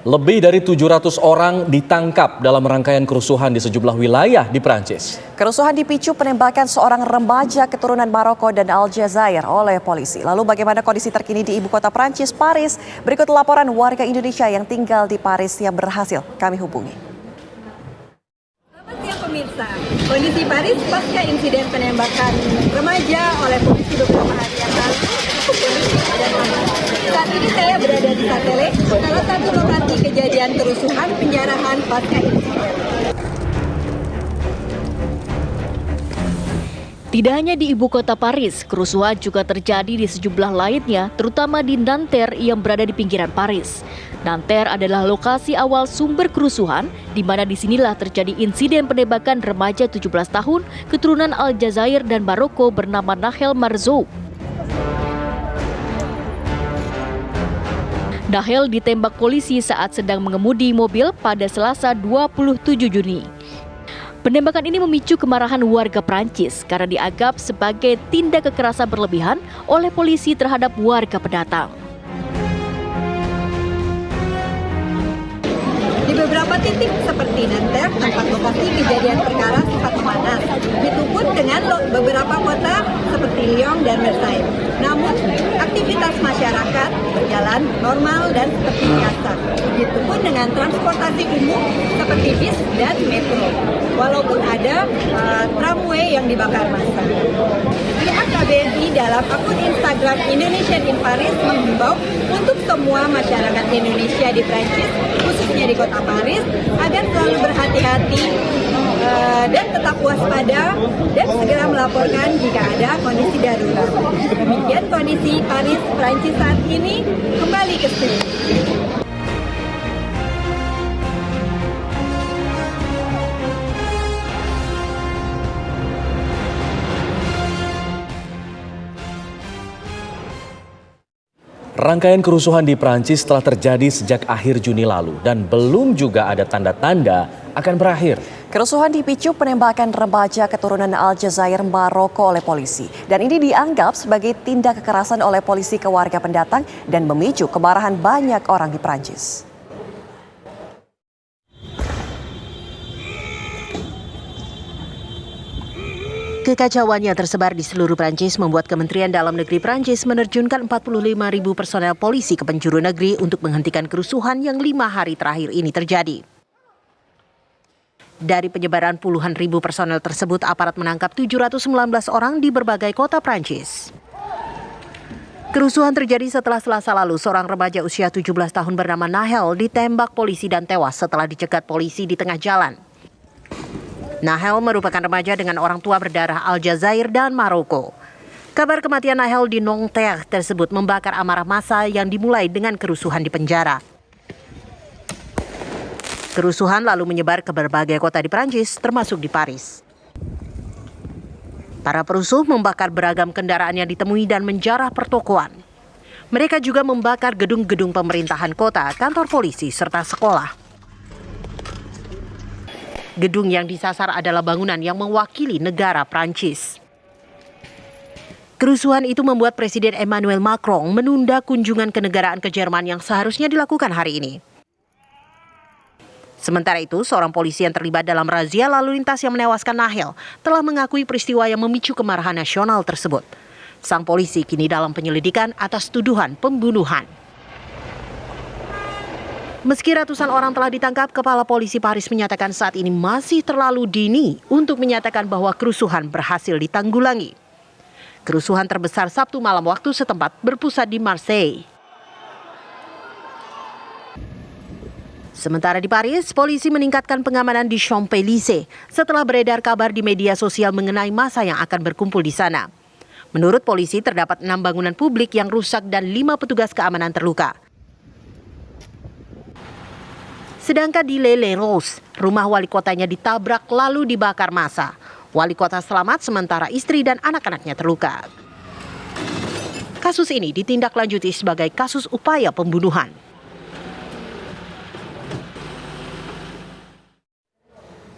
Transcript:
Lebih dari 700 orang ditangkap dalam rangkaian kerusuhan di sejumlah wilayah di Prancis. Kerusuhan dipicu penembakan seorang remaja keturunan Maroko dan Aljazair oleh polisi. Lalu bagaimana kondisi terkini di ibu kota Prancis, Paris? Berikut laporan warga Indonesia yang tinggal di Paris yang berhasil kami hubungi. Selamat siang pemirsa, kondisi Paris pasca insiden penembakan remaja oleh polisi beberapa hari yang lalu cukup kondusif dan aman. Saat ini saya berada di Satele, salah satu lokasi kejadian kerusuhan penjarahan pasca insiden. Tidak hanya di ibu kota Paris, kerusuhan juga terjadi di sejumlah lainnya, terutama di Nanterre yang berada di pinggiran Paris. Nanterre adalah lokasi awal sumber kerusuhan, di mana disinilah terjadi insiden penembakan remaja 17 tahun keturunan Aljazair dan Maroko bernama Nahel Marzouk. Nahel ditembak polisi saat sedang mengemudi mobil pada Selasa 27 Juni. Penembakan ini memicu kemarahan warga Prancis karena dianggap sebagai tindak kekerasan berlebihan oleh polisi terhadap warga pendatang. Di beberapa titik seperti Nanterre, tempat lokasi kejadian perkara sempat memanas. Begitu pun dengan beberapa kota seperti Lyon dan Marseille. Namun, aktivitas masyarakat berjalan normal dan seperti biasa. Begitupun dengan transportasi umum seperti bis dan metro. Walaupun ada tramway yang dibakar massa. Pihak KBRI dalam akun Instagram Indonesian in Paris menghimbau untuk semua masyarakat Indonesia di Prancis, khususnya di kota Paris, agar selalu berhati-hati dan tetap waspada dan segera melaporkan jika ada kondisi darurat. Demikian kondisi Paris, Prancis saat ini, kembali ke studio. Rangkaian kerusuhan di Prancis telah terjadi sejak akhir Juni lalu dan belum juga ada tanda-tanda akan berakhir. Kerusuhan dipicu penembakan remaja keturunan Aljazair Maroko oleh polisi. Dan ini dianggap sebagai tindak kekerasan oleh polisi ke warga pendatang dan memicu kemarahan banyak orang di Prancis. Kekacauan yang tersebar di seluruh Prancis membuat Kementerian Dalam Negeri Prancis menerjunkan 45.000 personel polisi ke penjuru negeri untuk menghentikan kerusuhan yang 5 hari terakhir ini terjadi. Dari penyebaran puluhan ribu personel tersebut, aparat menangkap 719 orang di berbagai kota Prancis. Kerusuhan terjadi setelah Selasa lalu seorang remaja usia 17 tahun bernama Nahel ditembak polisi dan tewas setelah dicegat polisi di tengah jalan. Nahel merupakan remaja dengan orang tua berdarah Aljazair dan Maroko. Kabar kematian Nahel di Nanterre tersebut membakar amarah massa yang dimulai dengan kerusuhan di penjara. Kerusuhan lalu menyebar ke berbagai kota di Prancis, termasuk di Paris. Para perusuh membakar beragam kendaraan yang ditemui dan menjarah pertokoan. Mereka juga membakar gedung-gedung pemerintahan kota, kantor polisi, serta sekolah. Gedung yang disasar adalah bangunan yang mewakili negara Prancis. Kerusuhan itu membuat Presiden Emmanuel Macron menunda kunjungan kenegaraan ke Jerman yang seharusnya dilakukan hari ini. Sementara itu, seorang polisi yang terlibat dalam razia lalu lintas yang menewaskan Nahel telah mengakui peristiwa yang memicu kemarahan nasional tersebut. Sang polisi kini dalam penyelidikan atas tuduhan pembunuhan. Meski ratusan orang telah ditangkap, Kepala Polisi Paris menyatakan saat ini masih terlalu dini untuk menyatakan bahwa kerusuhan berhasil ditanggulangi. Kerusuhan terbesar Sabtu malam waktu setempat berpusat di Marseille. Sementara di Paris, polisi meningkatkan pengamanan di Champs-Élysées setelah beredar kabar di media sosial mengenai massa yang akan berkumpul di sana. Menurut polisi, terdapat 6 bangunan publik yang rusak dan 5 petugas keamanan terluka. Sedangkan di Les-les-Roses, rumah wali kotanya ditabrak lalu dibakar massa. Wali kota selamat sementara istri dan anak-anaknya terluka. Kasus ini ditindaklanjuti sebagai kasus upaya pembunuhan.